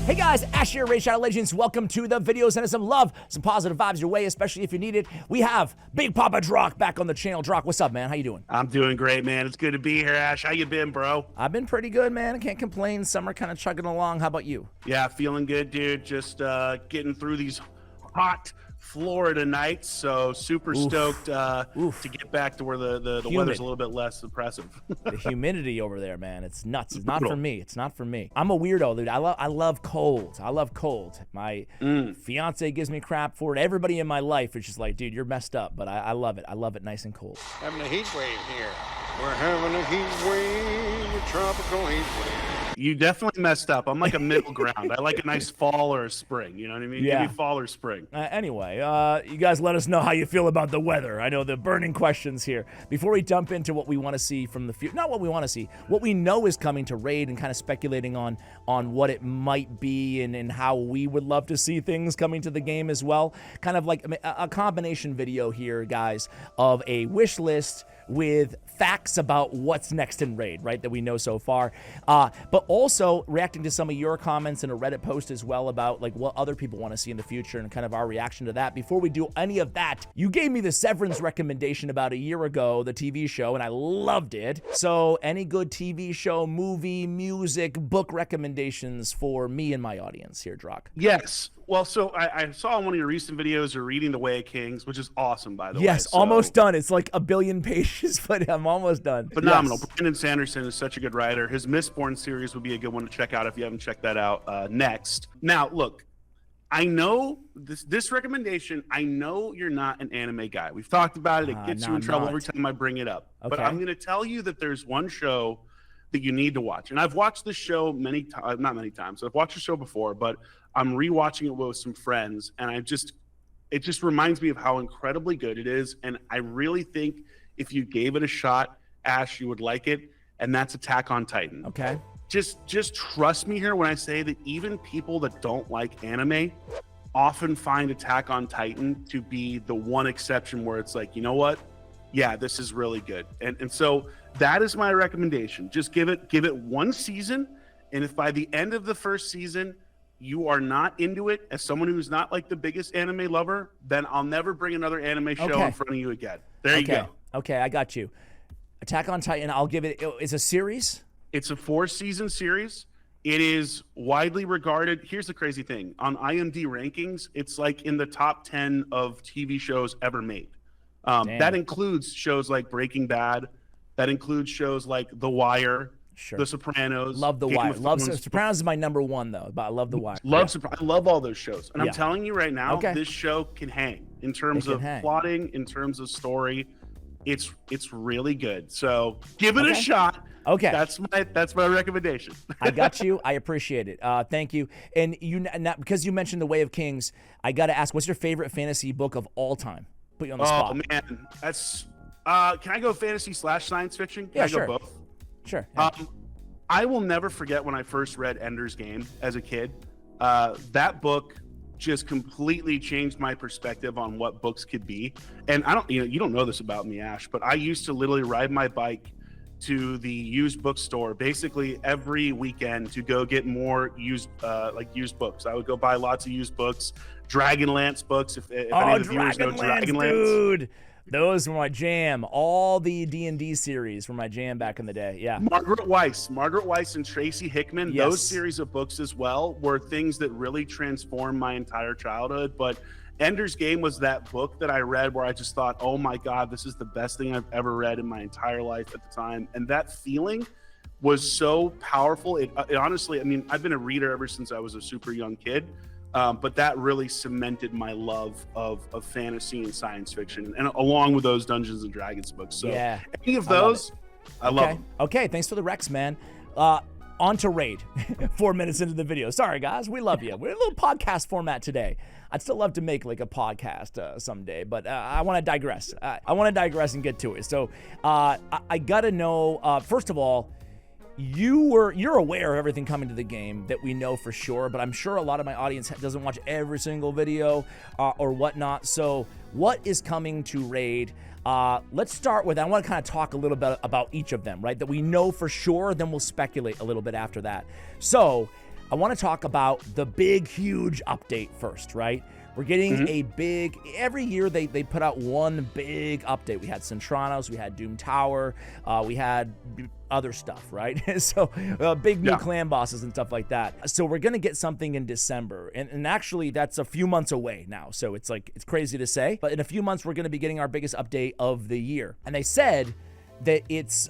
Hey guys, Ash here, Raid Shadow Legends. Welcome to the video. Send us some love, some positive vibes your way, especially if you need it. We have Big Papa Drock back on the channel. Drock, what's up, man? How you doing? I'm doing great, man. It's good to be here, Ash. How you been, bro? I've been pretty good, man. I can't complain. Summer kind of chugging along. How about you? Yeah, feeling good, dude. Just getting through these hot Florida nights, so super stoked to get back to where the weather's a little bit less oppressive. The humidity over there, man, it's nuts. It's not for me. It's not for me. I'm a weirdo, dude. I love cold. I love cold. My fiance gives me crap for it. Everybody in my life is just like, dude, you're messed up, but I love it. I love it nice and cold. Having a heat wave here. We're having a heat wave, a tropical heat wave. You definitely messed up. I'm like a middle ground. I like a nice fall or a spring. You know what I mean? Yeah. Give me fall or spring. Anyway, you guys let us know how you feel about the weather. I know the burning questions here. Before we jump into what we want to see from the future, not what we want to see, what we know is coming to Raid and kind of speculating on what it might be and how we would love to see things coming to the game as well. Kind of like a combination video here, guys, of a wish list with facts about what's next in Raid, right, that we know so far, but also reacting to some of your comments in a Reddit post as well about like what other people want to see in the future and kind of our reaction to that. Before we do any of that, you gave me the Severance recommendation about a year ago, the TV show, and I loved it. So any good TV show, movie, music, book recommendations for me and my audience here, Drock? Yes. Well, so I saw one of your recent videos, you're reading The Way of Kings, which is awesome, by the way. Yes, almost done. It's like 1 billion pages, but I'm almost done. Phenomenal. Yes. Brandon Sanderson is such a good writer. His Mistborn series would be a good one to check out if you haven't checked that out next. Now, look, I know this recommendation, I know you're not an anime guy. We've talked about it. It gets you in trouble every time I bring it up. Okay. But I'm going to tell you that there's one show that you need to watch. And I've watched this show many times, not many times. I've watched the show before, but I'm rewatching it with some friends, and it just reminds me of how incredibly good it is. And I really think if you gave it a shot, Ash, you would like it. And that's Attack on Titan. Okay. Just trust me here when I say that even people that don't like anime often find Attack on Titan to be the one exception where it's like, you know what? Yeah, this is really good. And so that is my recommendation. Just give it one season. And if by the end of the first season, you are not into it, as someone who's not like the biggest anime lover, then I'll never bring another anime show in front of you again. There you go. Okay, I got you. Attack on Titan, I'll give it, it's a series? It's a 4-season series. It is widely regarded. Here's the crazy thing. On IMDb rankings, it's like in the top 10 of TV shows ever made. That includes shows like Breaking Bad. That includes shows like The Wire. Sure. The Sopranos. Love The Wire. Sopranos is my #1 though, but I love The Wire. I love all those shows. And I'm telling you right now, this show can hang in terms of plotting, in terms of story. It's really good. So give it a shot. Okay. That's my recommendation. I got you. I appreciate it. Thank you. And because you mentioned The Way of Kings, I got to ask, what's your favorite fantasy book of all time? Put you on the spot. Oh man, that's can I go fantasy / science fiction? Can I go both? Sure. I will never forget when I first read Ender's Game as a kid. That book just completely changed my perspective on what books could be. And you don't know this about me, Ash, but I used to literally ride my bike to the used bookstore basically every weekend to go get more used books. I would go buy lots of used books, Dragonlance books. If any of the viewers know Dragonlance, dude. Those were my jam. All the D&D series were my jam back in the day. Yeah. Margaret Weiss and Tracy Hickman, those series of books as well were things that really transformed my entire childhood. But Ender's Game was that book that I read where I just thought, oh my God, this is the best thing I've ever read in my entire life at the time. And that feeling was so powerful. It honestly, I mean, I've been a reader ever since I was a super young kid. But that really cemented my love of fantasy and science fiction, and along with those Dungeons and Dragons books. So any of those, I love them. Okay, thanks for the Rex, man. On to Raid. 4 minutes into the video. Sorry, guys, we love you. We're a little podcast format today. I'd still love to make like a podcast someday, but I want to digress. I want to digress and get to it. So I got to know, first of all, you're aware of everything coming to the game that we know for sure, but I'm sure a lot of my audience doesn't watch every single video or whatnot. So what is coming to Raid? Let's start with, I want to kind of talk a little bit about each of them, right? That we know for sure, then we'll speculate a little bit after that. So I want to talk about the big, huge update first, right? We're getting a big, every year they put out one big update. We had Centranos, we had Doom Tower, we had other stuff, right? So big new clan bosses and stuff like that. So we're going to get something in December. And actually that's a few months away now. So it's crazy to say, but in a few months, we're going to be getting our biggest update of the year. And they said that it's,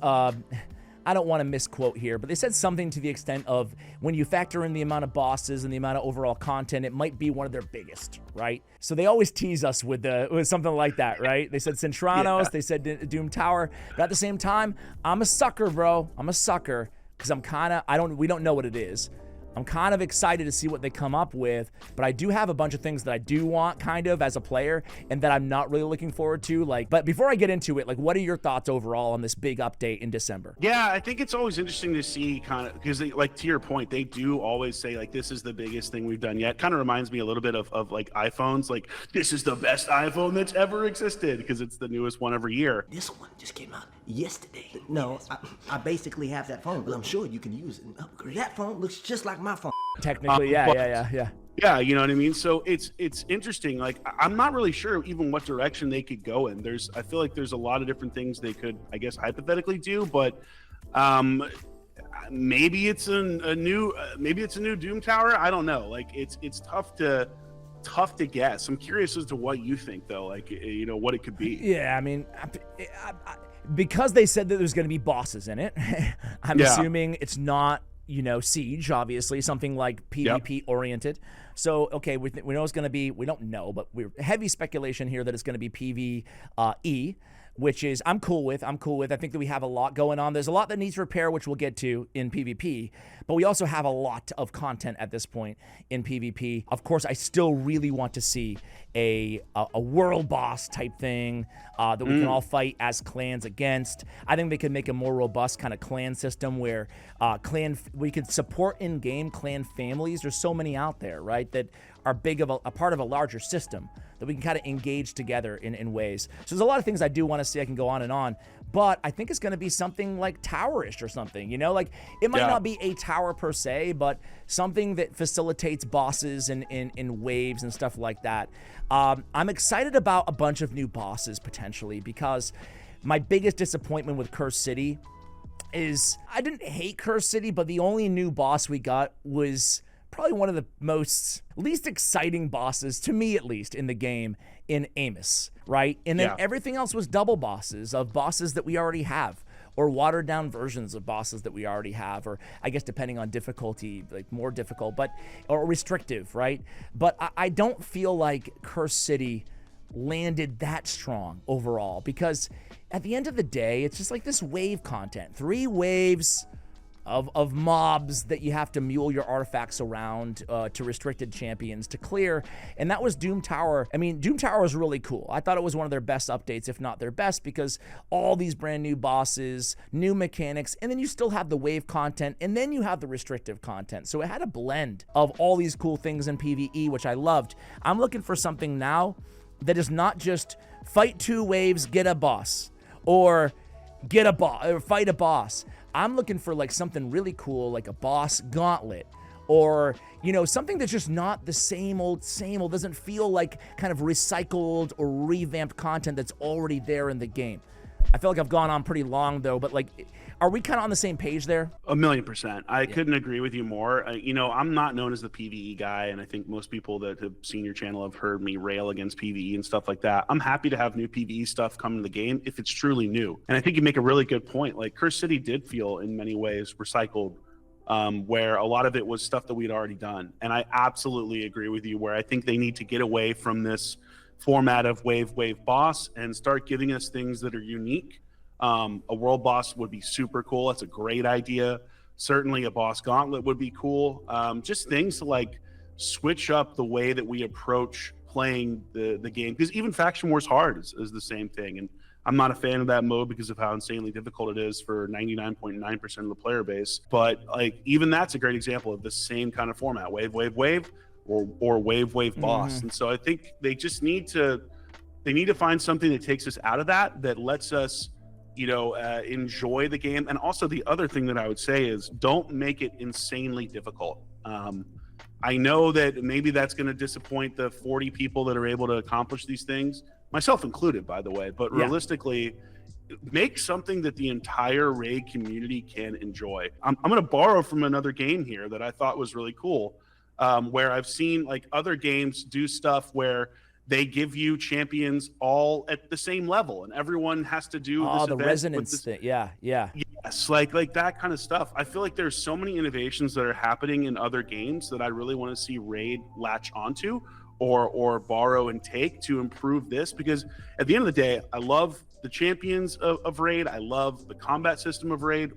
I don't want to misquote here, but they said something to the extent of when you factor in the amount of bosses and the amount of overall content, it might be one of their biggest, right? So they always tease us with something like that, right? They said Centranos, they said Doom Tower, but at the same time, I'm a sucker, bro. I'm a sucker because we don't know what it is. I'm kind of excited to see what they come up with, but I do have a bunch of things that I do want kind of as a player and that I'm not really looking forward to. But before I get into it, what are your thoughts overall on this big update in December? Yeah, I think it's always interesting to see kind of, because to your point, they do always say this is the biggest thing we've done yet. Kind of reminds me a little bit of iPhones. This is the best iPhone that's ever existed because it's the newest one every year. This one just came out yesterday. No, I basically have that phone, but I'm sure you can use it and upgrade. That phone looks just like my phone. Technically, yeah. Yeah, you know what I mean? So it's interesting. I'm not really sure even what direction they could go in. I feel like there's a lot of different things they could, I guess, hypothetically do, but maybe it's a new Doom Tower. I don't know. It's tough to guess. I'm curious as to what you think though, what it could be. Yeah, I mean, because they said that there's going to be bosses in it, I'm assuming it's not, Siege, obviously, something like PvP oriented. So, okay, we know it's going to be, we don't know, but we're heavy speculation here that it's going to be PvE, which is I'm cool with. I think that we have a lot going on. There's a lot that needs repair, which we'll get to in PvP, but we also have a lot of content at this point in PvP. Of course, I still really want to see a world boss type thing that we can all fight as clans against. I think they could make a more robust kind of clan system where we could support in-game clan families. There's so many out there, right, that are big of a part of a larger system that we can kind of engage together in ways. So there's a lot of things I do want to see. I can go on and on, but I think it's going to be something like towerish or something, it might not be a tower per se, but something that facilitates bosses in waves and stuff like that. I'm excited about a bunch of new bosses potentially because my biggest disappointment with Curse City is I didn't hate Curse City, but the only new boss we got was probably one of the least exciting bosses, to me at least, in the game in Amos, right? And then everything else was double bosses of bosses that we already have, or watered down versions of bosses that we already have, or I guess depending on difficulty, more difficult, or restrictive, right? But I don't feel like Curse City landed that strong overall, because at the end of the day, it's just this wave content, 3 waves of mobs that you have to mule your artifacts around to restricted champions to clear, and that was Doom Tower. I mean, Doom Tower was really cool. I thought it was one of their best updates, if not their best, because all these brand new bosses, new mechanics, and then you still have the wave content, and then you have the restrictive content. So it had a blend of all these cool things in PvE, which I loved. I'm looking for something now that is not just fight 2 waves, get a boss, or fight a boss. I'm looking for something really cool, like a boss gauntlet, or something that's just not the same old, doesn't feel like kind of recycled or revamped content that's already there in the game. I feel like I've gone on pretty long though, but are we kind of on the same page there? 1,000,000%. I couldn't agree with you more. I'm not known as the PvE guy, and I think most people that have seen your channel have heard me rail against PvE and stuff like that. I'm happy to have new PvE stuff come to the game if it's truly new. And I think you make a really good point. Curse City did feel in many ways recycled, where a lot of it was stuff that we'd already done. And I absolutely agree with you where I think they need to get away from this format of wave boss and start giving us things that are unique. A world boss would be super cool. That's a great idea. Certainly a boss gauntlet would be cool. Just things to switch up the way that we approach playing the game, because even Faction Wars Hard is the same thing, and I'm not a fan of that mode because of how insanely difficult it is for 99.9% of the player base. But even that's a great example of the same kind of format: wave or wave boss. And so I think they just need to find something that takes us out of that lets us enjoy the game. And also the other thing that I would say is don't make it insanely difficult. I know that maybe that's going to disappoint the 40 people that are able to accomplish these things, myself included, by the way. But realistically, make something that the entire raid community can enjoy. I'm going to borrow from another game here that I thought was really cool, where I've seen like other games do stuff where they give you champions all at the same level, and everyone has to do this the event resonance with this, thing. Yeah. Yes, like that kind of stuff. I feel like there's so many innovations that are happening in other games that I really want to see Raid latch onto or borrow and take to improve this, because at the end of the day, I love the champions of Raid. I love the combat system of Raid,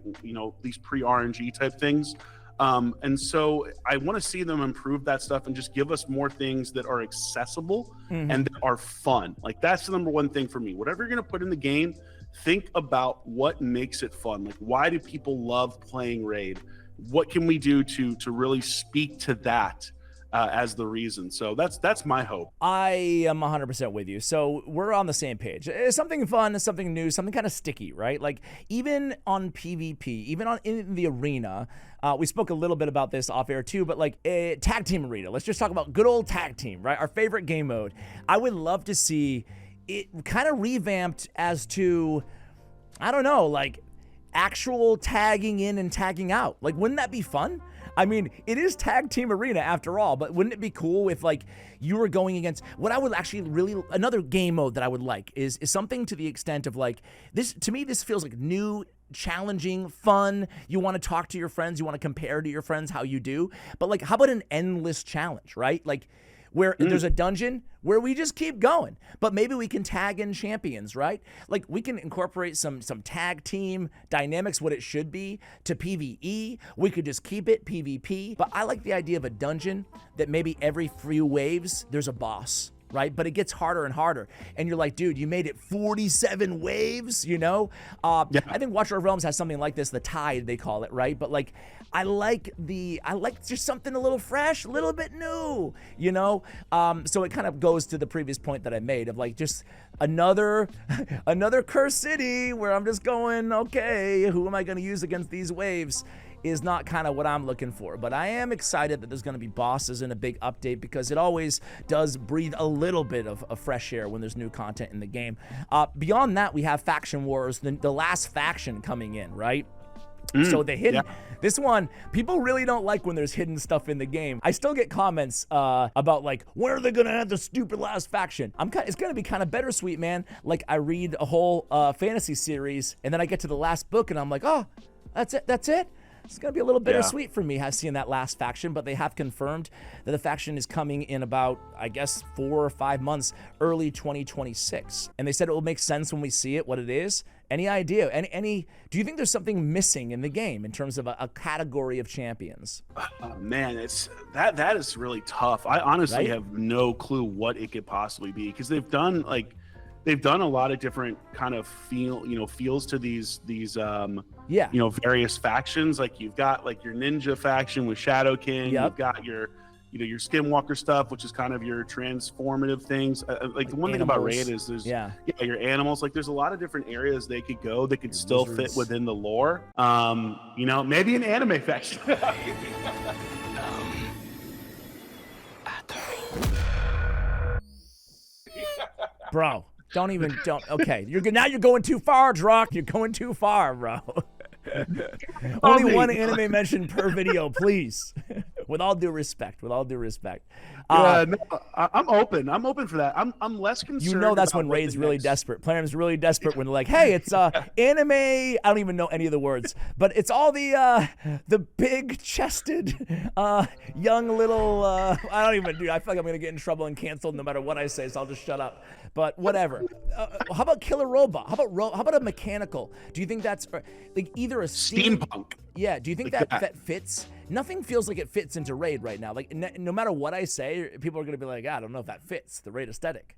these pre-RNG type things. And so I want to see them improve that stuff and just give us more things that are accessible and that are fun. Like, that's the number one thing for me. Whatever you're going to put in the game, think about what makes it fun. Like, why do people love playing Raid? What can we do to really speak to that as the reason? So that's my hope. I am 100% with you. So we're on the same page. It's something fun, something new, something kind of sticky, right? Like, even on PvP, even in the arena, we spoke a little bit about this off air too, but like a tag team arena. Let's just talk about good old tag team, right? Our favorite game mode. I would love to see it kind of revamped as to, I don't know, like actual tagging in and tagging out. Like, wouldn't that be fun? I mean, it is tag team arena after all, but wouldn't it be cool if like you were going against what I would actually really, another game mode that I would like is something to the extent of like this, to me, this feels like new, challenging, fun. You want to talk to your friends, you want to compare to your friends how you do, but like, how about an endless challenge, right? Like, where there's a dungeon where we just keep going, but maybe we can tag in champions, right? Like, we can incorporate some tag team dynamics, what it should be, to PvE. We could just keep it PvP, but I like the idea of a dungeon that maybe every few waves there's a boss, right? But it gets harder and harder. And you're like, dude, you made it 47 waves, I think Watcher of Realms has something like this, the Tide, they call it, right? But like, I like just something a little fresh, a little bit new, So it kind of goes to the previous point that I made of like just another cursed city where I'm just going, okay, who am I going to use against these waves? Is not kind of what I'm looking for, but I am excited that there's going to be bosses and a big update, because it always does breathe a little bit of fresh air when there's new content in the game. Beyond that, we have Faction Wars, the last faction coming in, right? So the hidden, this one, people really don't like when there's hidden stuff in the game. I still get comments about like, when are they gonna have the stupid last faction? It's gonna be kind of bittersweet, man. Like, I read a whole fantasy series, and then I get to the last book, and I'm like, oh, that's it. It's going to be a little bittersweet for me seeing that last faction, but they have confirmed that the faction is coming in about, I guess, 4 or 5 months, early 2026. And they said it will make sense when we see it, what it is. Any idea? Do you think there's something missing in the game in terms of a category of champions? Man, that is really tough. I honestly have no clue what it could possibly be, because they've done a lot of different kind of feels to these various factions. Like, you've got like your ninja faction with Shadow King. You've got your Skinwalker stuff, which is kind of your transformative things. Like the one thing about Raid is there's your animals. Like, there's a lot of different areas they could go that could still fit within the lore. Maybe an anime faction. Bro. Okay, you're going too far, Drock. You're going too far, bro. Only one anime mention per video, please. With all due respect. I'm open. I'm open for that. I'm less concerned. That's when Raid's really desperate. Planum's really desperate when they're like, hey, it's anime. I don't even know any of the words, but it's all the big-chested, young little. I don't even do. I feel like I'm gonna get in trouble and canceled no matter what I say, so I'll just shut up. But whatever. How about killer robot? How about a mechanical? Do you think that's like either a steampunk? Yeah. Do you think that fits? Nothing feels like it fits into Raid right now. Like, no matter what I say, people are gonna be like, I don't know if that fits the Raid aesthetic,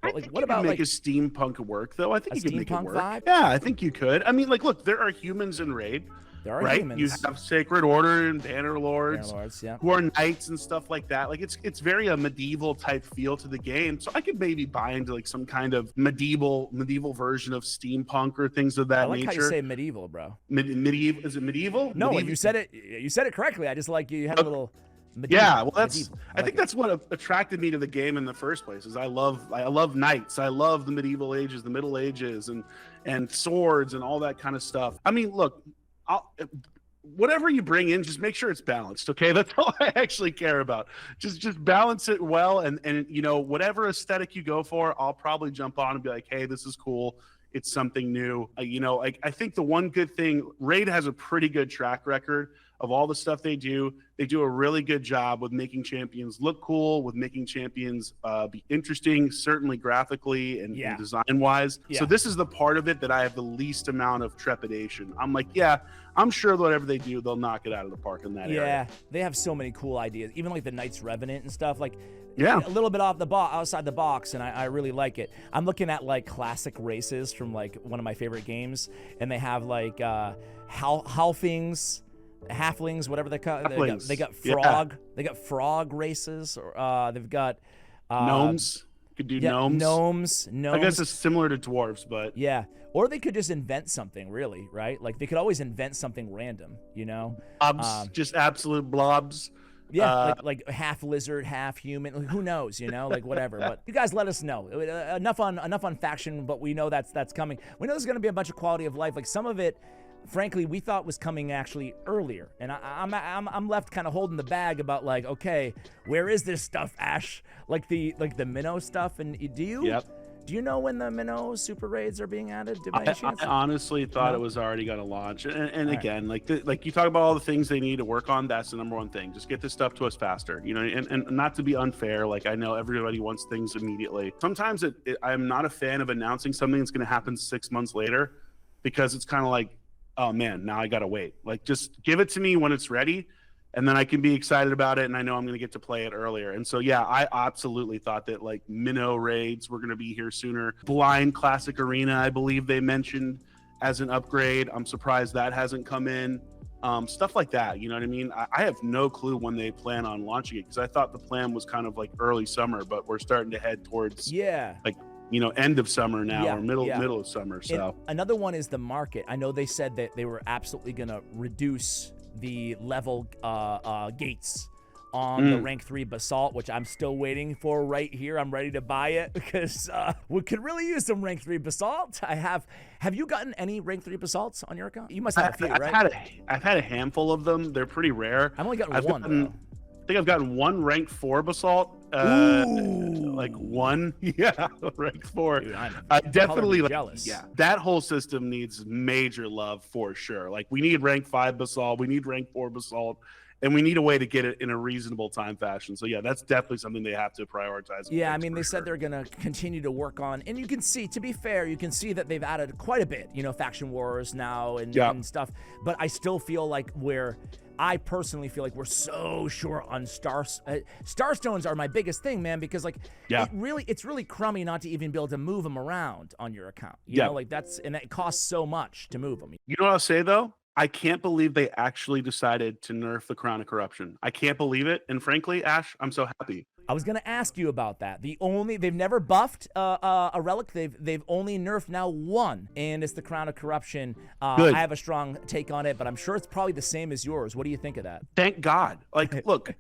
But like, what about make a steampunk work though? I think you could make it work. Vibe? Yeah, I think you could. I mean, like, look, there are humans in Raid. There are right? humans. You have Sacred Order and Banner Lords, Yeah. who are knights and stuff like that. Like it's very a medieval type feel to the game. So I could maybe buy into like some kind of medieval version of steampunk or things of that I like nature. how you say medieval, bro. Medieval, is it medieval? No, medieval? you said it correctly. I just like you had a little medieval. Yeah, well, that's. I think it. that's what attracted me to the game in the first place. Is I love knights. I love the medieval ages, the Middle Ages, and swords and all that kind of stuff. I mean, look, whatever you bring in, just make sure it's balanced. Okay, that's all I actually care about. Just balance it well, and you know, whatever aesthetic you go for, I'll probably jump on and be like, hey, this is cool. It's something new. You know, I think the one good thing, Raid has a pretty good track record of all the stuff they do. They do a really good job with making champions look cool, with making champions be interesting, certainly graphically and design-wise. Yeah. So this is the part of it that I have the least amount of trepidation. I'm like, yeah, I'm sure whatever they do, they'll knock it out of the park in that area. Yeah, they have so many cool ideas. Even like the Knights Revenant and stuff. Like, yeah, a little bit outside the box, and I really like it. I'm looking at like classic races from like one of my favorite games, and they have like halflings, whatever they call. They got frog. Yeah. They got frog races. Or they've got gnomes. Could do gnomes. Gnomes. I guess it's similar to dwarves, but yeah. Or they could just invent something, really, right? Like they could always invent something random, you know? Blobs, just absolute blobs. Yeah, like half lizard, half human. Who knows, you know, like whatever. But you guys let us know. Enough on faction, but we know that's coming. We know there's going to be a bunch of quality of life. Like some of it, frankly, we thought was coming actually earlier, and I'm left kind of holding the bag about like, okay, where is this stuff, Ash? Like the Minnow stuff, and do you? Yep. Do you know when the Minnow super raids are being added? I honestly thought it was already going to launch. And again, like you talk about all the things they need to work on. That's the number one thing. Just get this stuff to us faster, you know. And not to be unfair, like I know everybody wants things immediately. Sometimes I'm not a fan of announcing something that's going to happen 6 months later, because it's kind of like, oh man, now I got to wait. Like just give it to me when it's ready, and then I can be excited about it, and I know I'm going to get to play it earlier. And so, yeah, I absolutely thought that, like, Minnow raids were going to be here sooner. Blind Classic Arena, I believe they mentioned as an upgrade. I'm surprised that hasn't come in. Stuff like that, you know what I mean? I have no clue when they plan on launching it, because I thought the plan was kind of like early summer, but we're starting to head towards, like, you know, end of summer now, or middle of summer. So and another one is the market. I know they said that they were absolutely going to reduce the level gates on the rank 3 basalt, which I'm still waiting for right here. I'm ready to buy it because we could really use some rank 3 basalt. Have you gotten any rank 3 basalts on your account? You must have a few, right? I've had a handful of them. They're pretty rare. I've only gotten one though. I think I've gotten one rank 4 basalt. Like one, rank 4. Dude, I definitely jealous. Yeah, that whole system needs major love for sure. Like we need rank 5 basalt, we need rank 4 basalt, and we need a way to get it in a reasonable time fashion. So yeah, that's definitely something they have to prioritize. Yeah, I mean, they said they're gonna continue to work on, and you can see, to be fair, you can see that they've added quite a bit, you know, faction wars now and stuff. But I still feel like I personally feel like we're so short on Starstones are my biggest thing, man, because like it's really crummy not to even be able to move them around on your account. You know, like and it costs so much to move them. You know what I'll say though? I can't believe they actually decided to nerf the Crown of Corruption. I can't believe it. And frankly, Ash, I'm so happy. I was gonna ask you about that. They've never buffed a relic. They've only nerfed now one, and it's the Crown of Corruption. I have a strong take on it, but I'm sure it's probably the same as yours. What do you think of that? Thank God. Like, look,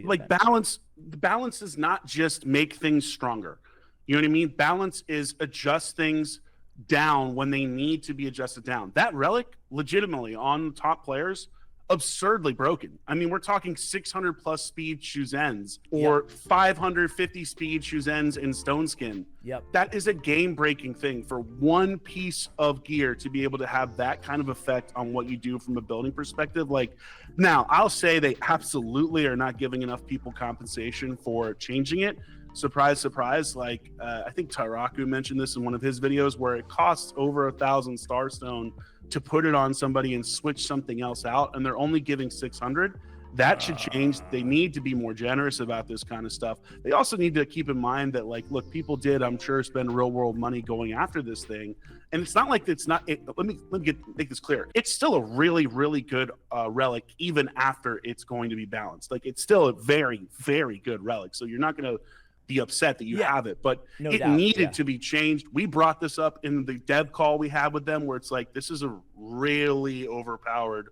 like balance. The balance is not just make things stronger. You know what I mean? Balance is adjust things down when they need to be adjusted down. That relic, legitimately on top players, absurdly broken. I mean, we're talking 600 plus speed Shuzens or 550 speed Shuzens in Stone Skin. That is a game breaking thing for one piece of gear to be able to have that kind of effect on what you do from a building perspective. Like, now I'll say they absolutely are not giving enough people compensation for changing it. Surprise, surprise. Like, I think Tyraku mentioned this in one of his videos, where it costs over 1,000 Starstone to put it on somebody and switch something else out, and they're only giving 600. That should change. They need to be more generous about this kind of stuff. They also need to keep in mind that, like, look, people did, I'm sure, spend real world money going after this thing, and it's not like it's not. Let me make this clear. It's still a really, really good relic, even after it's going to be balanced. Like, it's still a very, very good relic. So you're not going to be upset that you have it, but No it doubt. needed to be changed. We brought this up in the dev call we had with them, where it's like, this is a really overpowered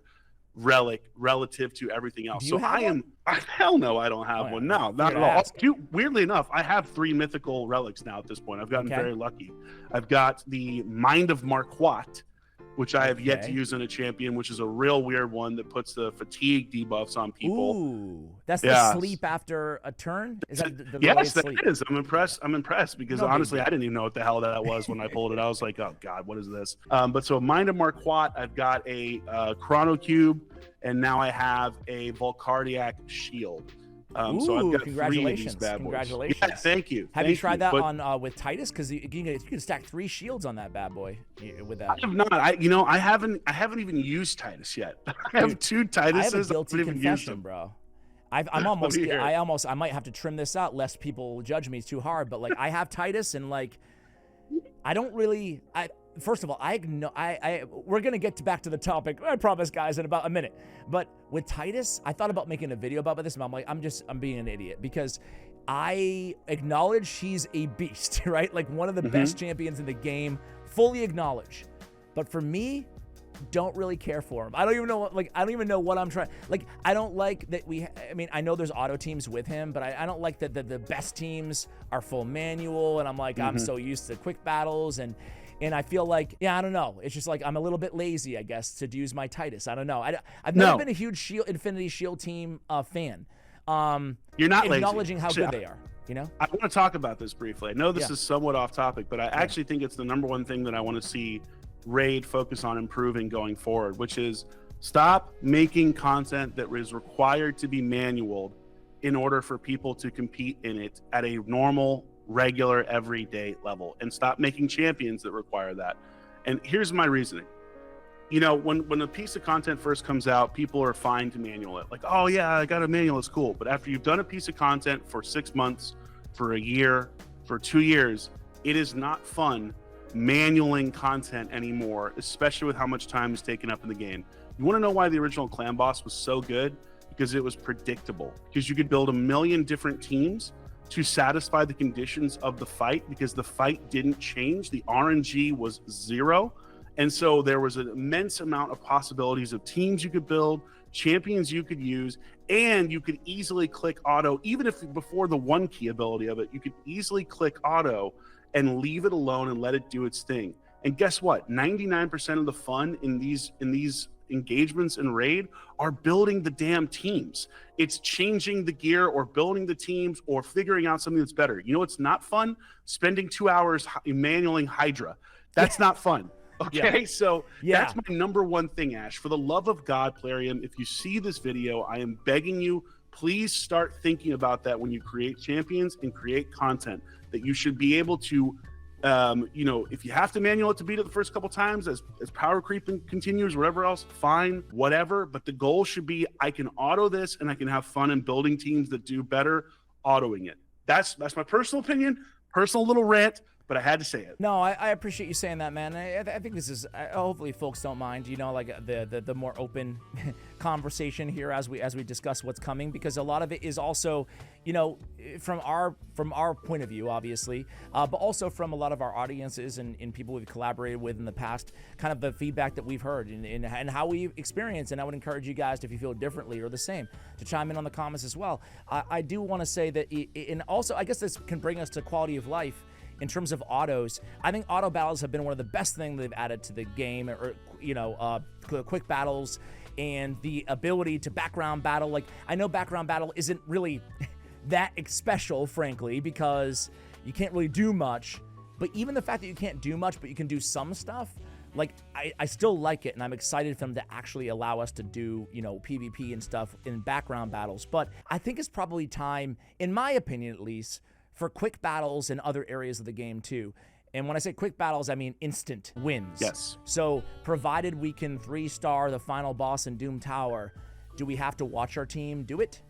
relic relative to everything else. Do you have hell no, I don't have one. No, not at all. Weirdly enough, I have 3 mythical relics now at this point. I've gotten very lucky. I've got the Mind of Marquat, which I have yet to use in a champion, which is a real weird one that puts the fatigue debuffs on people. Ooh, that's the sleep after a turn? Is that the yes, that sleep? is. I'm impressed because honestly, I didn't even know what the hell that was when I pulled it. I was like, oh God, what is this? But so Mind of Marquat, I've got a Chrono Cube, and now I have a Volcardiac Shield. So I've got 3 of these bad boys. Congratulations. Yeah, thank you. Have you tried that on with Titus? Because you can stack 3 shields on that bad boy with that. I have not. I haven't even used Titus yet. I have 2 Tituses. I have a guilty confession, bro. I might have to trim this out lest people judge me too hard. But like, I have Titus, and like, I don't really. First of all, we're gonna get back to the topic, I promise, guys, in about a minute. But with Titus, I thought about making a video about this, but I'm like, I'm being an idiot, because I acknowledge he's a beast, right? Like, one of the best champions in the game, fully acknowledge. But for me, don't really care for him. I don't even know what I'm trying. Like, I don't like that I know there's auto teams with him, but I don't like that the best teams are full manual, and I'm like, I'm so used to quick battles, and I feel like, I don't know. It's just like, I'm a little bit lazy, I guess, to use my Titus. I don't know. I've never been a huge Infinity Shield team fan. You're not acknowledging lazy. how good they are. I want to talk about this briefly. I know this is somewhat off topic, but I actually think it's the number one thing that I want to see Raid focus on improving going forward, which is stop making content that is required to be manual in order for people to compete in it at a normal, regular, everyday level, and stop making champions that require that. And here's my reasoning. When a piece of content first comes out, people are fine to manual it. Like, oh yeah, I got a manual, it's cool. But after you've done a piece of content for 6 months, for a year, for 2 years, it is not fun manualing content anymore, especially with how much time is taken up in the game. You want to know why the original clan boss was so good? Because it was predictable. Because you could build a million different teams to satisfy the conditions of the fight, because the fight didn't change. The RNG was 0. And so there was an immense amount of possibilities of teams you could build, champions you could use, and you could easily click auto. Even if before the 1 key ability of it, you could easily click auto and leave it alone and let it do its thing. And guess what? 99% of the fun in these engagements in Raid are building the damn teams. It's changing the gear or building the teams or figuring out something that's better. You know what's not fun? Spending 2 hours manualing Hydra. That's not fun. Okay, so that's my number one thing, Ash. For the love of God, Plarium, if you see this video, I am begging you, please start thinking about that when you create champions and create content, that you should be able to, if you have to manual it to beat it the first couple times as power creep continues, whatever else, fine, whatever. But the goal should be, I can auto this and I can have fun in building teams that do better autoing it. That's my personal opinion, personal little rant, but I had to say it. No, I appreciate you saying that, man. I think this is, hopefully folks don't mind, like the more open conversation here as we discuss what's coming, because a lot of it is also, from our point of view, obviously, but also from a lot of our audiences and people we've collaborated with in the past, kind of the feedback that we've heard and how we experience. And I would encourage you guys, if you feel differently or the same, to chime in on the comments as well. I do want to say that, and also I guess this can bring us to quality of life. In terms of autos, I think auto battles have been one of the best things they've added to the game, or quick battles and the ability to background battle. Like, I know background battle isn't really that special, frankly, because you can't really do much. But even the fact that you can't do much, but you can do some stuff, like, I still like it, and I'm excited for them to actually allow us to do, PvP and stuff in background battles. But I think it's probably time, in my opinion at least, for quick battles in other areas of the game too. And when I say quick battles, I mean instant wins. Yes. So provided we can 3-star the final boss in Doom Tower, Do we have to watch our team do it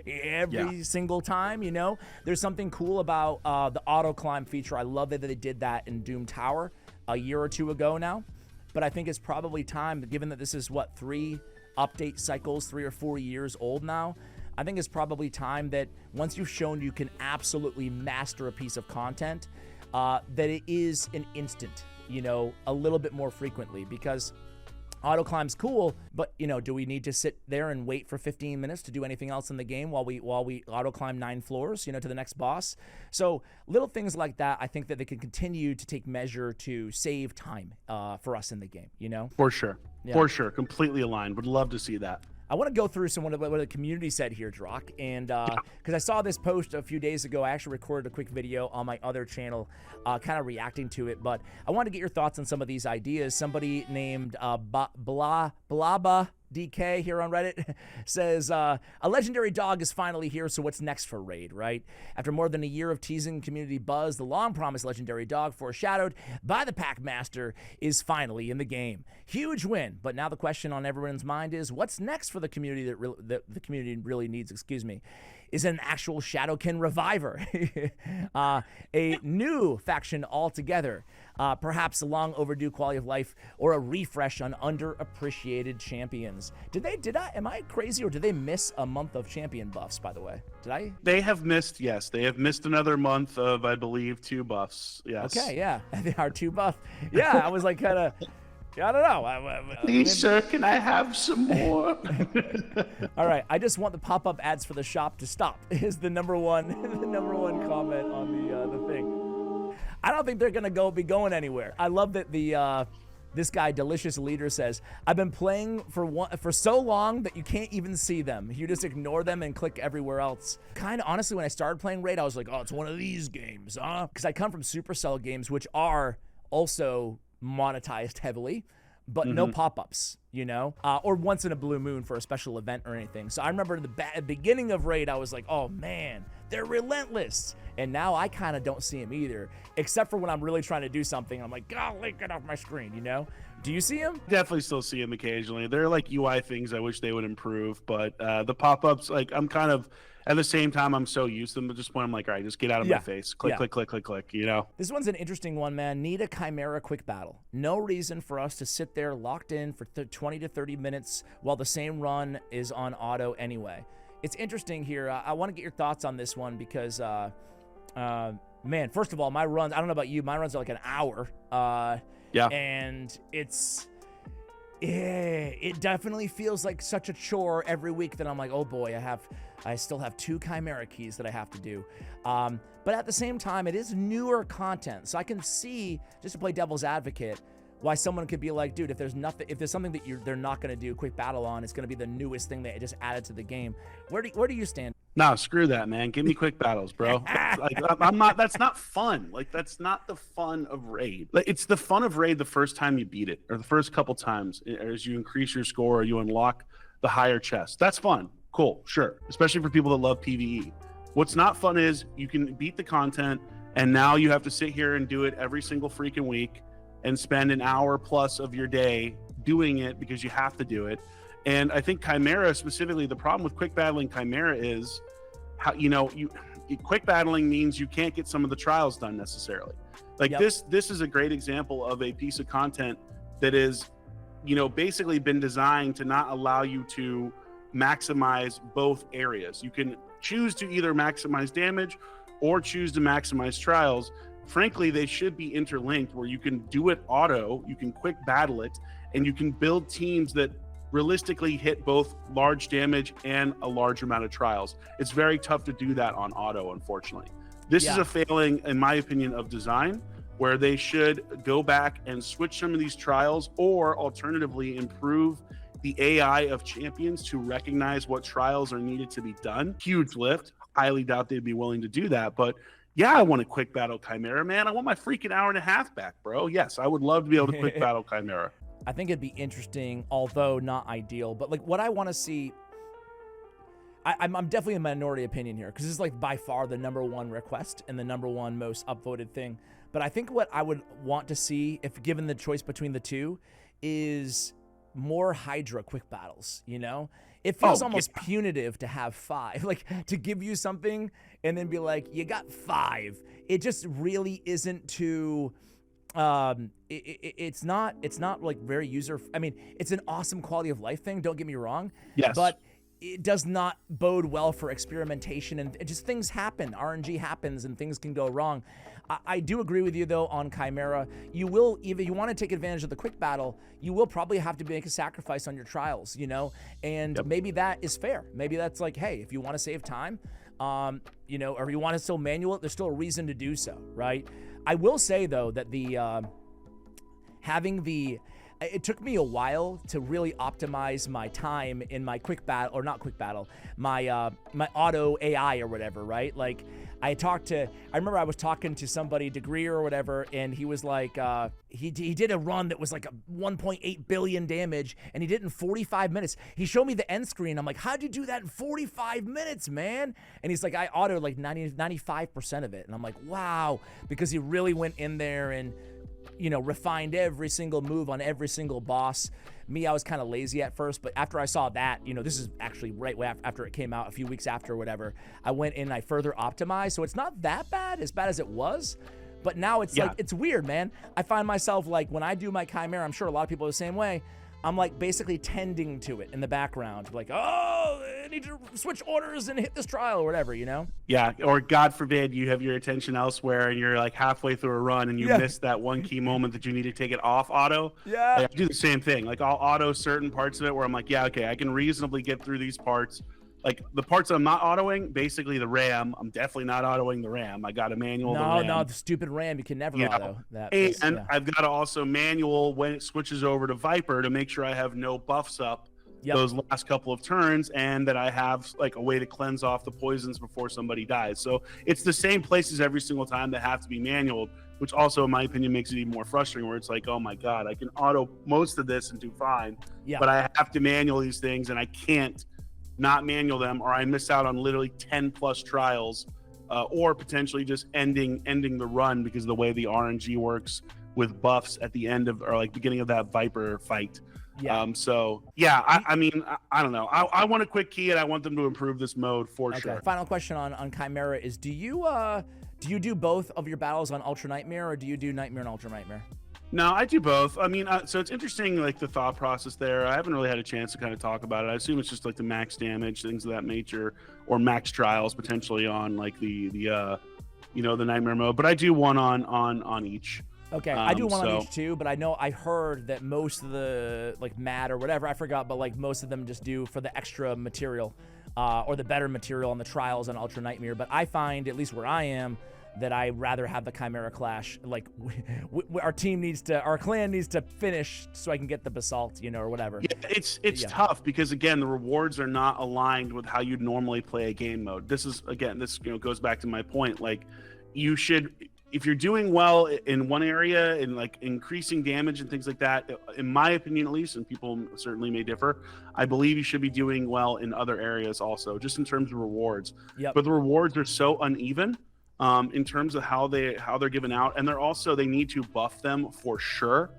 every single time? You know, there's something cool about the auto climb feature. I love that they did that in Doom Tower a year or two ago now. But I think it's probably time, given that this is, what, 3 update cycles, 3 or 4 years old now, I think it's probably time that once you've shown you can absolutely master a piece of content, that it is an instant, you know, a little bit more frequently, because auto climb's cool, but, you know, do we need to sit there and wait for 15 minutes to do anything else in the game while we auto climb 9 floors, you know, to the next boss? So little things like that, I think that they can continue to take measure to save time for us in the game, you know? For sure. Yeah. For sure. Completely aligned. Would love to see that. I want to go through some what the community said here, Drock, and because I saw this post a few days ago, I actually recorded a quick video on my other channel, kind of reacting to it. But I want to get your thoughts on some of these ideas. Somebody named Blaba DK here on Reddit says, a legendary dog is finally here, so what's next for Raid, right? After more than a year of teasing community buzz, the long-promised legendary dog foreshadowed by the Packmaster is finally in the game. Huge win, but now the question on everyone's mind is, what's next for the community that the community really needs, excuse me? Is it an actual Shadowkin reviver? A new faction altogether? Perhaps a long overdue quality of life, or a refresh on underappreciated champions? Am I crazy, or did they miss a month of champion buffs, by the way? Did I? They have missed, yes. They have missed another month of, I believe, 2 buffs. Yes. Okay, yeah. They are 2 buff. Yeah, I was like kind of, I don't know. Please, sir, can I have some more? All right, I just want the pop-up ads for the shop to stop. Is the number one comment on the thing. I don't think they're gonna be going anywhere. I love that this guy Delicious Leader says, I've been playing for so long that you can't even see them. You just ignore them and click everywhere else. Kind of honestly, when I started playing Raid, I was like, oh, it's one of these games, huh? Because I come from Supercell games, which are also monetized heavily, but no pop-ups, you know, or once in a blue moon for a special event or anything. So I remember in the beginning of Raid, I was like, oh man, they're relentless. And now I kind of don't see them either, except for when I'm really trying to do something. I'm like, golly, get off my screen, you know? Do you see them? Definitely still see them occasionally. They're like UI things I wish they would improve, but the pop-ups, like, I'm kind of, at the same time, I'm so used to them at this point, I'm like, all right, just get out of my face. Click, click, click, click, click, you know? This one's an interesting one, man. Need a Chimera quick battle. No reason for us to sit there locked in for 20 to 30 minutes while the same run is on auto anyway. It's interesting here. I want to get your thoughts on this one because, man, first of all, my runs, I don't know about you, my runs are like an hour. And it definitely feels like such a chore every week that I'm like, oh boy, I still have 2 Chimera keys that I have to do. But at the same time, it is newer content. So I can see, just to play devil's advocate, why someone could be like, dude, if there's something that they're not going to do a quick battle on, it's going to be the newest thing they just added to the game. Where do you stand? Nah, screw that, man. Give me quick battles, bro. Like, I'm not. That's not fun. Like, that's not the fun of Raid. Like, it's the fun of Raid the first time you beat it, or the first couple times, as you increase your score, or you unlock the higher chest. That's fun. Cool, sure. Especially for people that love PvE. What's not fun is you can beat the content, and now you have to sit here and do it every single freaking week, and spend an hour plus of your day doing it because you have to do it. And I think Chimera specifically, the problem with quick battling Chimera is how, quick battling means you can't get some of the trials done necessarily. Like this is a great example of a piece of content that is, basically been designed to not allow you to maximize both areas. You can choose to either maximize damage or choose to maximize trials. Frankly, they should be interlinked where you can do it auto, you can quick battle it, and you can build teams that realistically hit both large damage and a large amount of trials. It's very tough to do that on auto, unfortunately. This is a failing, in my opinion, of design, where they should go back and switch some of these trials, or alternatively improve the AI of champions to recognize what trials are needed to be done. Huge lift. Highly doubt they'd be willing to do that, but yeah, I want to quick battle Chimera, man. I want my freaking hour and a half back, bro. Yes, I would love to be able to quick battle Chimera. I think it'd be interesting, although not ideal. But like what I want to see, I'm definitely a minority opinion here, because this is like by far the #1 request and the #1 most upvoted thing. But I think what I would want to see, if given the choice between the two, is more Hydra quick battles, you know? It feels Oh, almost punitive to have 5, like to give you something and then be like, you got 5. It just really isn't too, it's not like very I mean, it's an awesome quality of life thing, don't get me wrong. Yes. But it does not bode well for experimentation, and just things happen. RNG happens and things can go wrong. I do agree with you though on Chimera. You will, if you want to take advantage of the quick battle, you will probably have to make a sacrifice on your trials, you know? And maybe that is fair. Maybe that's like, hey, if you want to save time, you know, or you want to still manual it, there's still a reason to do so, right? I will say though that it took me a while to really optimize my time in my quick battle, or not quick battle, my my auto AI or whatever, right? Like I remember I was talking to somebody, Degree or whatever, and he was like, he did a run that was like a 1.8 billion damage, and he did it in 45 minutes. He showed me the end screen. I'm like, how'd you do that in 45 minutes, man? And he's like, I autoed like 95% of it. And I'm like, wow, because he really went in there and, you know, refined every single move on every single boss. Me, I was kind of lazy at first, but after I saw that, you know, this is actually right after it came out, a few weeks after or whatever, I went in and I further optimized. So it's not that bad as it was, but now it's like, it's weird, man. I find myself like when I do my Chimera, I'm sure a lot of people are the same way, I'm like basically tending to it in the background, like, oh, I need to switch orders and hit this trial or whatever, you know? Yeah, or God forbid you have your attention elsewhere and you're like halfway through a run and you miss that one key moment that you need to take it off auto. Yeah. Like, I do the same thing. Like I'll auto certain parts of it where I'm like, yeah, okay, I can reasonably get through these parts. Like the parts I'm not autoing, basically the RAM, I'm definitely not autoing the RAM. I got a manual. No, the stupid RAM, you can never auto that. And I've got to also manual when it switches over to Viper to make sure I have no buffs up those last couple of turns, and that I have like a way to cleanse off the poisons before somebody dies. So it's the same places every single time that have to be manual, which also in my opinion makes it even more frustrating, where it's like, oh my God, I can auto most of this and do fine, but I have to manual these things and I can't not manual them, or I miss out on literally 10 plus trials, or potentially just ending the run because of the way the RNG works with buffs at the end of, or like beginning of that Viper fight. I mean, I don't know. I want a quick key and I want them to improve this mode for sure. Final question on Chimera is, do you do both of your battles on Ultra Nightmare, or do you do Nightmare and Ultra Nightmare? No, I do both. I mean, so it's interesting, like the thought process there. I haven't really had a chance to kind of talk about it. I assume it's just like the max damage, things of that nature, or max trials potentially on like the Nightmare mode. But I do one on each. Okay, I do one on each too, but I heard that most of the like MAD or whatever, I forgot, but like most of them just do for the extra material, or the better material on the trials on Ultra Nightmare. But I find, at least where I am, that I rather have the Chimera Clash. Like our clan needs to finish so I can get the Basalt, you know, or whatever. Yeah, it's tough because again, the rewards are not aligned with how you'd normally play a game mode. This goes back to my point. Like you should, if you're doing well in one area and like increasing damage and things like that, in my opinion at least, and people certainly may differ, I believe you should be doing well in other areas also, just in terms of rewards. But the rewards are so uneven in terms of how they're given out, and they need to buff them for sure.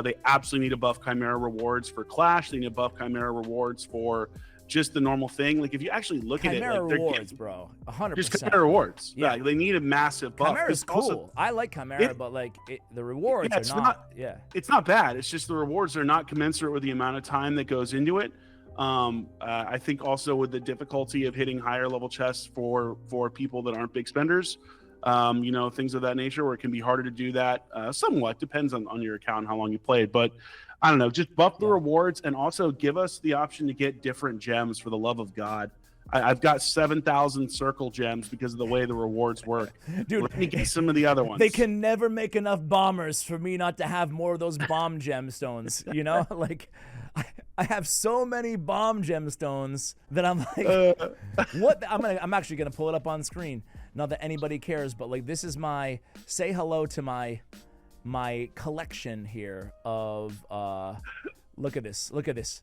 They absolutely need to buff Chimera rewards for Clash. They need to buff Chimera rewards for just the normal thing. Like if you actually look at it, Chimera rewards, bro, 100%. Just Chimera rewards. Yeah, they need a massive buff. Chimera's cool. I like Chimera, but like the rewards are not. It's not bad. It's just the rewards are not commensurate with the amount of time that goes into it. I think also with the difficulty of hitting higher level chests for people that aren't big spenders, things of that nature, where it can be harder to do that. Somewhat depends on your account and how long you played, but I don't know, just buff the rewards and also give us the option to get different gems, for the love of God. I've got 7,000 circle gems because of the way the rewards work. Dude, let me get some of the other ones. They can never make enough bombers for me not to have more of those bomb gemstones, you know? Like, I have so many bomb gemstones that I'm like, what? I'm actually gonna pull it up on screen. Not that anybody cares, but like this is say hello to my collection here of look at this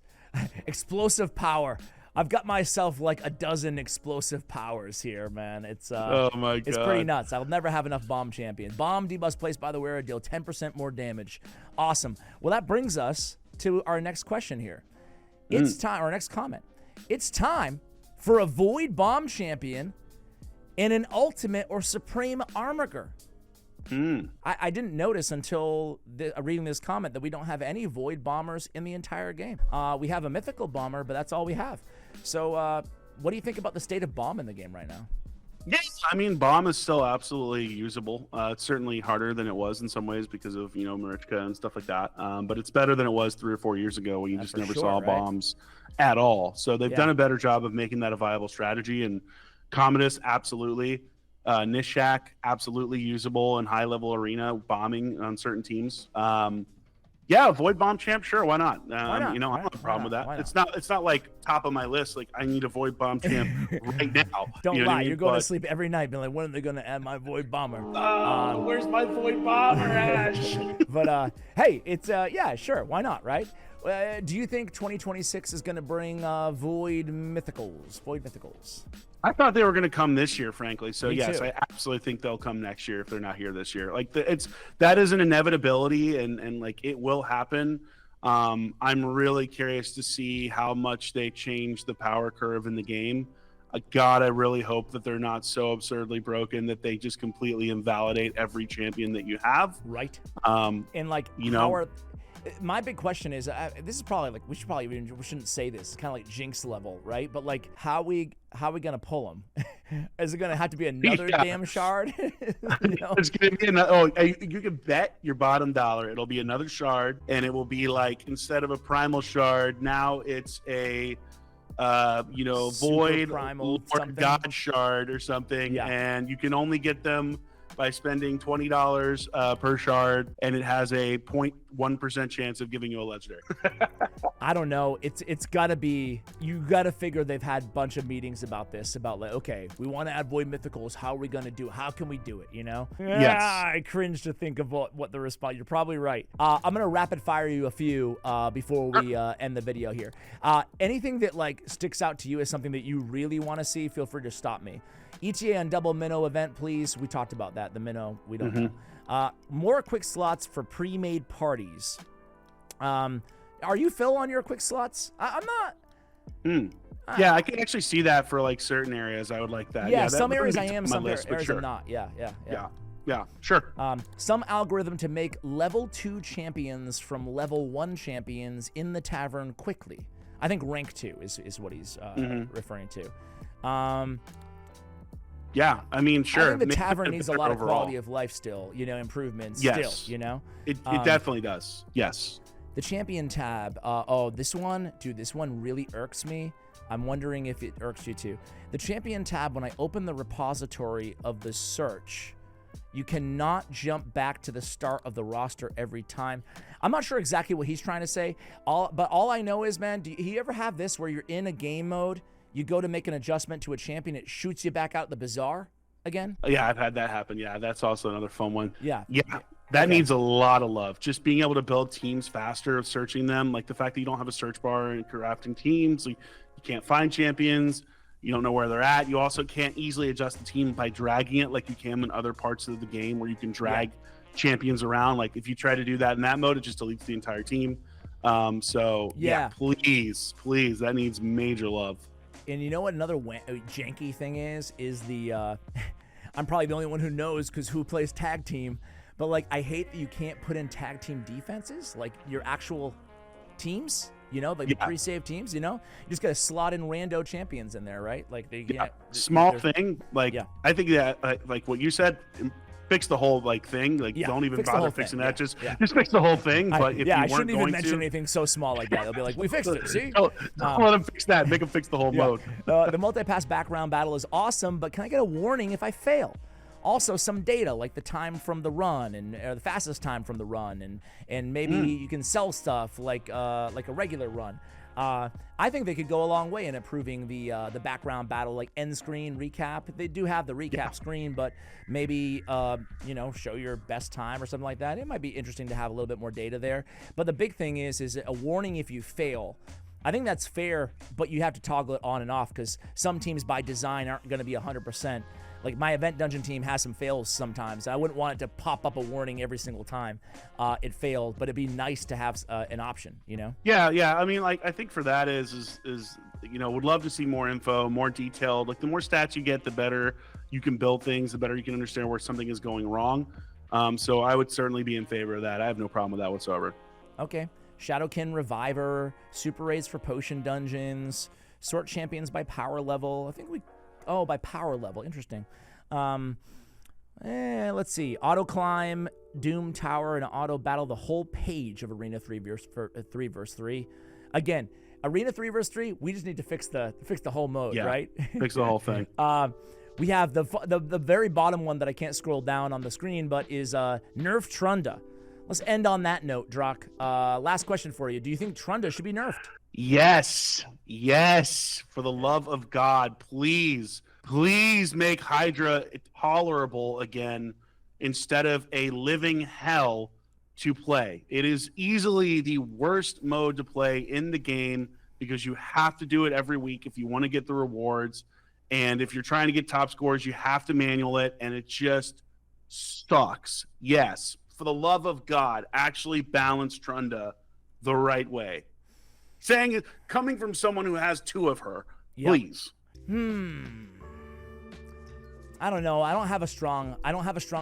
explosive power. I've got myself like a dozen explosive powers here, man. It's oh my God, it's pretty nuts. I'll never have enough bomb champion. Bomb debuffs placed by the wearer deal 10% more damage. Awesome. Well, that brings us to our next question here. It's time, our next comment. It's time for a Void Bomb champion and an Ultimate or Supreme Armiger. I didn't notice until reading this comment that we don't have any Void Bombers in the entire game. We have a Mythical Bomber, but that's all we have. So what do you think about the state of Bomb in the game right now? Yes, I mean, Bomb is still absolutely usable. It's certainly harder than it was in some ways because of, Marichka and stuff like that. But it's better than it was 3 or 4 years ago when you just never saw bombs at all. So they've done a better job of making that a viable strategy. And Commodus, absolutely. Nishak, absolutely usable in high-level arena bombing on certain teams. Yeah, Void Bomb champ, sure, why not? I don't have a problem with that. It's not like top of my list. Like, I need a Void Bomb champ right now. Don't lie, you're going to sleep every night being like, when are they going to add my Void Bomber? Where's my Void Bomber, Ash? But hey, it's yeah, sure, why not, right? Do you think 2026 is going to bring Void Mythicals? I thought they were going to come this year, frankly. So yes, too. I absolutely think they'll come next year if they're not here this year. Like that is an inevitability, and like it will happen. I'm really curious to see how much they change the power curve in the game. God, I really hope that they're not so absurdly broken that they just completely invalidate every champion that you have. Right. And like power. My big question is, this is probably like we shouldn't say this. It's kind of like Jinx level, right? But like, how we gonna pull them? Is it gonna have to be another damn shard? It's gonna be another. Oh, you can bet your bottom dollar it'll be another shard, and it will be like, instead of a primal shard, now it's a void primal god shard or something, and you can only get them by spending $20 per shard, and it has a 0.1% chance of giving you a legendary. I don't know. It's got to be, you got to figure they've had a bunch of meetings about this, about like, okay, we want to add Void Mythicals. How are we going to do it? How can we do it, Yes. I cringe to think of what the response. You're probably right. I'm going to rapid fire you a few before we end the video here. Anything that like sticks out to you as something that you really want to see, feel free to stop me. ETA on double minnow event, please. We talked about that. The minnow, we don't know. More quick slots for pre-made parties. Are you Phil on your quick slots? I'm not. Yeah, I can actually see that for like certain areas. I would like that. Yeah, that some areas I am, some list, areas sure. I'm not. Yeah, sure. Some algorithm to make level 2 champions from level 1 champions in the tavern quickly. I think rank 2 is what he's referring to. Yeah, I mean, sure. I think the tavern needs a lot of quality of life still, improvements still, It definitely does. Yes. The champion tab. This one really irks me. I'm wondering if it irks you too. The champion tab, when I open the repository of the search, you cannot jump back to the start of the roster every time. I'm not sure exactly what he's trying to say. But all I know is, man, do you ever have this where you're in a game mode, you go to make an adjustment to a champion, it shoots you back out the bazaar again? Yeah, I've had that happen. Yeah, that's also another fun one. Yeah. That needs a lot of love. Just being able to build teams faster, searching them, like the fact that you don't have a search bar and crafting teams, you can't find champions, you don't know where they're at. You also can't easily adjust the team by dragging it like you can in other parts of the game where you can drag champions around. Like if you try to do that in that mode, it just deletes the entire team. Please, that needs major love. And you know what another janky thing is the I'm probably the only one who knows because who plays tag team, but like I hate that you can't put in tag team defenses, like your actual teams, like the pre-save teams, you just got to slot in rando champions in there, right? Like small thing, like I think that like what you said, fix the whole thing. Like don't even bother fixing that. Just fix the whole thing. But if you I weren't shouldn't even going mention to, anything so small like that. They'll be like, we fixed it. See? Don't let them fix that. Make them fix the whole mode. The multi-pass background battle is awesome, but can I get a warning if I fail? Also, some data like the time from the run or the fastest time from the run, and maybe you can sell stuff like a regular run. I think they could go a long way in improving the background battle, like end screen recap. They do have the recap screen, but maybe show your best time or something like that. It might be interesting to have a little bit more data there. But the big thing is a warning if you fail. I think that's fair, but you have to toggle it on and off because some teams by design aren't going to be 100%. Like my event dungeon team has some fails sometimes. I wouldn't want it to pop up a warning every single time it failed, but it'd be nice to have an option, you know? Yeah. I mean, like, I think for that is would love to see more info, more detailed. Like, the more stats you get, the better you can build things, the better you can understand where something is going wrong. So I would certainly be in favor of that. I have no problem with that whatsoever. Okay. Shadowkin Reviver, super raids for potion dungeons, sort champions by power level. I think by power level. Interesting. Let's see. Auto climb, Doom Tower, and auto battle the whole page of Arena 3 verse 3. Again, Arena 3 verse 3, we just need to fix the whole mode, right? Fix the whole thing. We have the very bottom one that I can't scroll down on the screen, but is Nerf Trunda. Let's end on that note, Drock. Last question for you. Do you think Trunda should be nerfed? Yes. For the love of God, please make Hydra tolerable again instead of a living hell to play. It is easily the worst mode to play in the game because you have to do it every week if you want to get the rewards. And if you're trying to get top scores, you have to manual it, and it just sucks. Yes, for the love of God, actually balance Trunda the right way. Saying it, coming from someone who has 2 of her, please. I don't know. I don't have a strong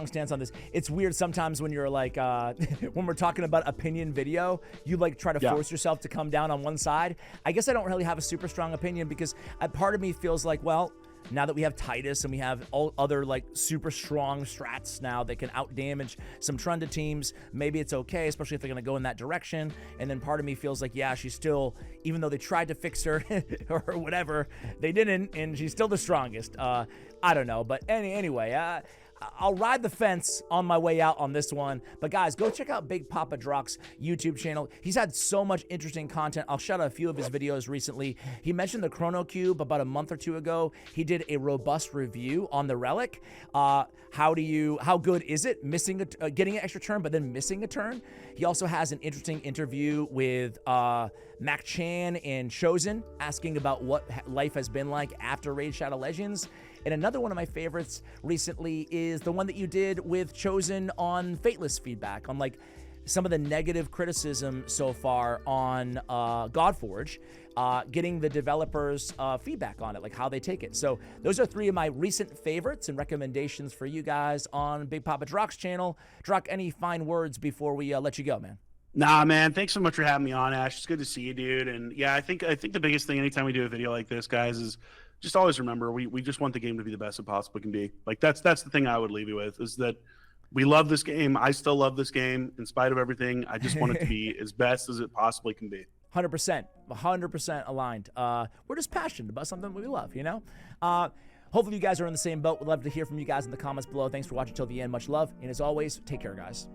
stance on this. It's weird sometimes when you're like, when we're talking about opinion video, you like try to force yourself to come down on one side. I guess I don't really have a super strong opinion because part of me feels like, well, now that we have Titus and we have all other like super strong strats now that can out damage some Trunda teams, maybe it's okay, especially if they're going to go in that direction. And then part of me feels like, yeah, she's still, even though they tried to fix her or whatever, they didn't, and she's still the strongest. I don't know, but anyway, I'll ride the fence on my way out on this one. But guys, go check out Big Papa Drock's YouTube channel. He's had so much interesting content. I'll shout out a few of his videos recently. He mentioned the Chrono Cube about a month or 2 ago. He did a robust review on the Relic. How good is it? Getting an extra turn, but then missing a turn. He also has an interesting interview with Mac Chan and Chosen, asking about what life has been like after Raid Shadow Legends. And another one of my favorites recently is the one that you did with Chosen on Fateless feedback, on like some of the negative criticism so far on Godforge, getting the developers' feedback on it, like how they take it. So those are 3 of my recent favorites and recommendations for you guys on Big Papa Drock's channel. Drock, any fine words before we let you go, man? Nah, man. Thanks so much for having me on, Ash. It's good to see you, dude. And yeah, I think the biggest thing anytime we do a video like this, guys, is just always remember we just want the game to be the best it possibly can be. Like that's the thing I would leave you with, is that we love this game. I still love this game in spite of everything. I just want it to be as best as it possibly can be. 100% aligned. We're just passionate about something we love, you know? Hopefully you guys are in the same boat. We'd love to hear from you guys in the comments below. Thanks for watching till the end. Much love. And as always, take care, guys.